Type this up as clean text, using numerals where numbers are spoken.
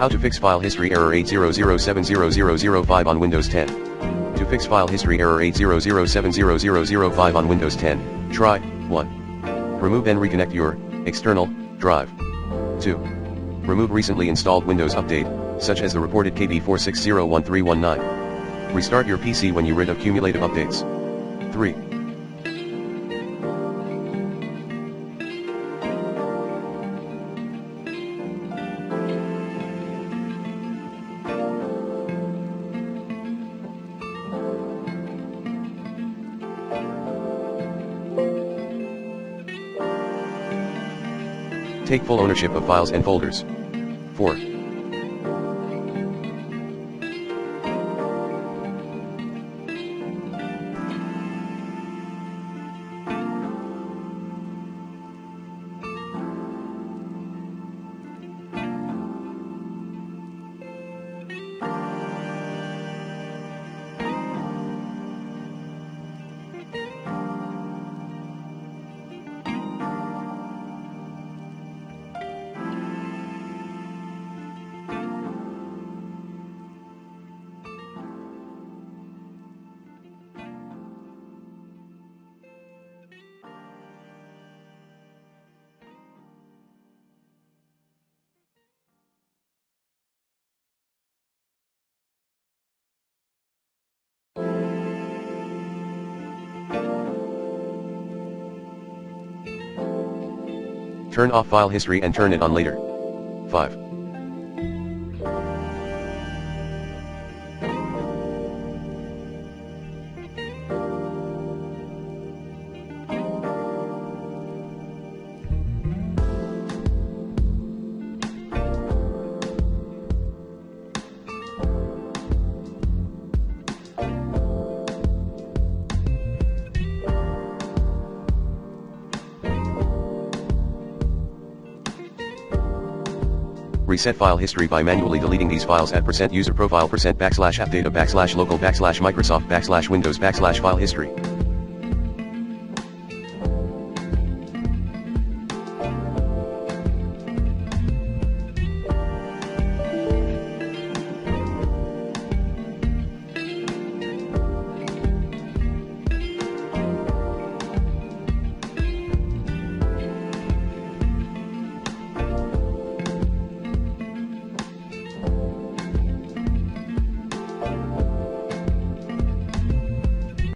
How to fix file history error 800700005 on Windows 10. To fix file history error 800700005 on Windows 10, try 1. Remove and reconnect your external drive. 2. Remove recently installed Windows Update, such as the reported KB4601319. Restart your PC when you rid of cumulative updates. 3. Take full ownership of files and folders. 4. Turn off file history and turn it on later. 5. Reset file history by manually deleting these files at %user profile %\appdata\local\microsoft\windows\file history.